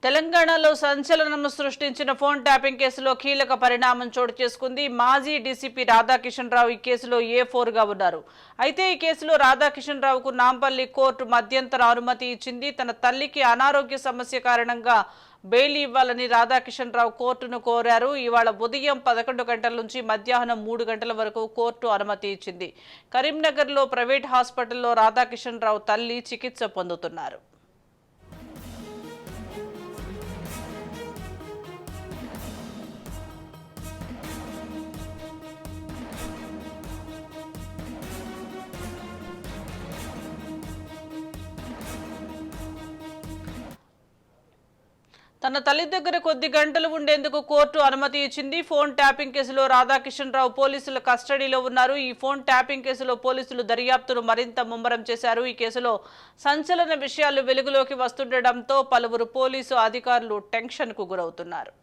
తెలంగాణలో సంచలనం సృష్టించిన ఫోన్ ట్యాపింగ్ కేసులో కీలక పరిణామం చోటు చేసుకుంది. మాజీ డీసీపీ రాధాకిషన్ రావు ఈ కేసులో A4గా ఉన్నారు. అయితే ఈ కేసులో రాధాకిషన్ రావుకు నాంపల్లి కోర్టు మధ్యంతర అనుమతి ఇచ్చింది. తన తల్లికి అనారోగ్య సమస్య కారణంగా బెయిల్ ఇవ్వాలని రాధాకిషన్ రావు కోర్టును కోరారు. ఇవాళ ఉదయం 11 గంటల నుంచి మధ్యాహ్నం 3 గంటల వరకు కోర్టు అనుమతి ఇచ్చింది. కరీంనగర్లో ప్రైవేట్ హాస్పిటల్లో రాధాకిషన్ రావు తల్లి చికిత్స పొందుతున్నారు. తన తల్లి దగ్గర కొద్ది గంటలు ఉండేందుకు కోర్టు అనుమతి ఇచ్చింది. ఫోన్ ట్యాపింగ్ కేసులో రాధాకిషన్ రావు పోలీసుల కస్టడీలో ఉన్నారు. ఈ ఫోన్ ట్యాపింగ్ కేసులో పోలీసులు దర్యాప్తును మరింత ముమ్మరం చేశారు. ఈ కేసులో సంచలన విషయాలు వెలుగులోకి వస్తుండటంతో పలువురు పోలీసు అధికారులు టెన్షన్కు గురవుతున్నారు.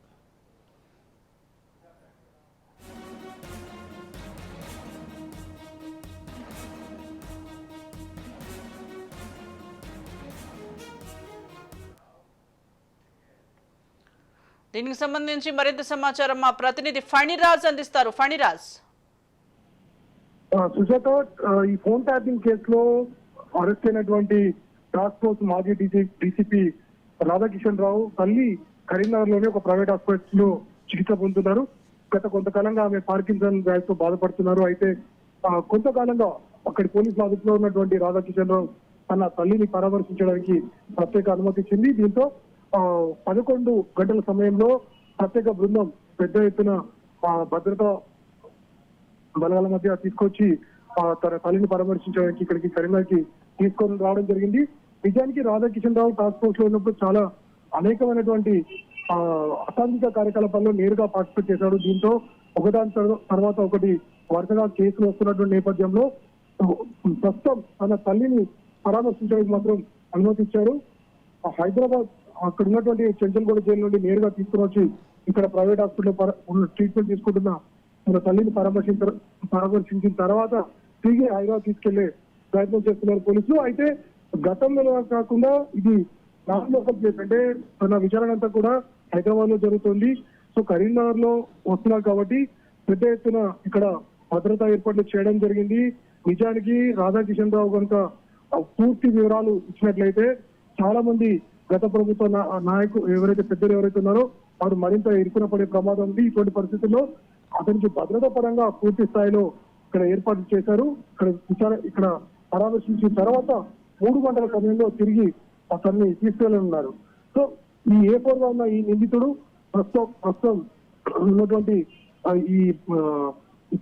దీనికి సంబంధించి మరింత సమాచారం మా ప్రతినిధి ఫణిరాజ్ అందిస్తారు. ఫణిరాజ్, సుజాత, ఈ ఫోన్ ట్యాపింగ్ కేసులో అరెస్ట్ అయినటువంటి టాస్క్ ఫోర్స్ మాజీ డీసీపీ రాధాకిషన్ రావు తల్లి కరీంనగర్ లోని ఒక ప్రైవేట్ హాస్పిటల్ లో చికిత్స పొందుతున్నారు. గత కొంతకాలంగా ఆమె పార్కిన్సన్ వ్యాధి తో బాధపడుతున్నారు. అయితే కొంతకాలంగా అక్కడి పోలీసుల అదుపులో ఉన్నటువంటి రాధాకిషన్ రావు తన తల్లిని పరామర్శించడానికి ప్రత్యేక అనుమతి ఇచ్చింది. దీంతో 11 గంటల సమయంలో ప్రత్యేక బృందం పెద్ద ఎత్తున భద్రతా బలగాల మధ్య తీసుకొచ్చి తన తల్లిని పరామర్శించడానికి ఇక్కడికి కరీంనగర్కి తీసుకొని రావడం జరిగింది. నిజానికి రాధాకిషన్ రావు టాస్క్ ఫోర్స్ లో ఉన్నప్పుడు చాలా అనేకమైనటువంటి అసాంఘిక కార్యకలాపాల్లో నేరుగా పార్టిసిపేట్ చేశాడు. దీంతో ఒకదాని తర్వాత ఒకటి వరుసగా కేసులు వస్తున్నటువంటి నేపథ్యంలో ప్రస్తుతం తన తల్లిని పరామర్శించడానికి మాత్రం అనుమతి ఇచ్చారు. హైదరాబాద్ అక్కడ ఉన్నటువంటి చెంచల్గూడ జైలు నుండి నేరుగా తీసుకుని వచ్చి ఇక్కడ ప్రైవేట్ హాస్పిటల్ ట్రీట్మెంట్ తీసుకుంటున్న మన తల్లిని పరామర్శించిన తర్వాత తిరిగి హైదరాబాద్ తీసుకెళ్లే ప్రయత్నం చేస్తున్నారు పోలీసులు. అయితే గతంలో కాకుండా ఇది నాన్ లోకల్ కేసు, అంటే తన విచారణ అంతా కూడా హైదరాబాద్ లో జరుగుతుంది. సో కరీంనగర్ లో వస్తున్నారు కాబట్టి పెద్ద ఎత్తున ఇక్కడ భద్రతా ఏర్పాట్లు చేయడం జరిగింది. నిజానికి రాధాకిషన్ రావు కనుక పూర్తి వివరాలు ఇచ్చినట్లయితే చాలా మంది గత ప్రభుత్వ నాయకులు ఎవరైతే ఉన్నారో వారు మరింత ఇరుకున పడే ప్రమాదం ఉంది. ఇటువంటి పరిస్థితుల్లో అతనికి భద్రతా పరంగా పూర్తి స్థాయిలో ఇక్కడ ఏర్పాటు చేశారు. ఇక్కడ పరామర్శించిన తర్వాత 3 గంటల సమయంలో తిరిగి అతన్ని తీసుకెళ్లనున్నారు. సో ఈ A4గా ఉన్న ఈ నిందితుడు ప్రస్తుతం ఉన్నటువంటి ఈ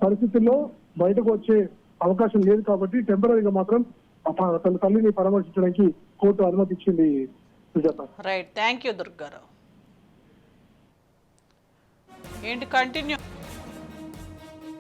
పరిస్థితుల్లో బయటకు వచ్చే అవకాశం లేదు కాబట్టి టెంపరీగా మాత్రం తన తల్లిని పరామర్శించడానికి కోర్టు అనుమతి ఇచ్చింది. Right, thank you Durgarao. ఏంటి కంటిన్యూ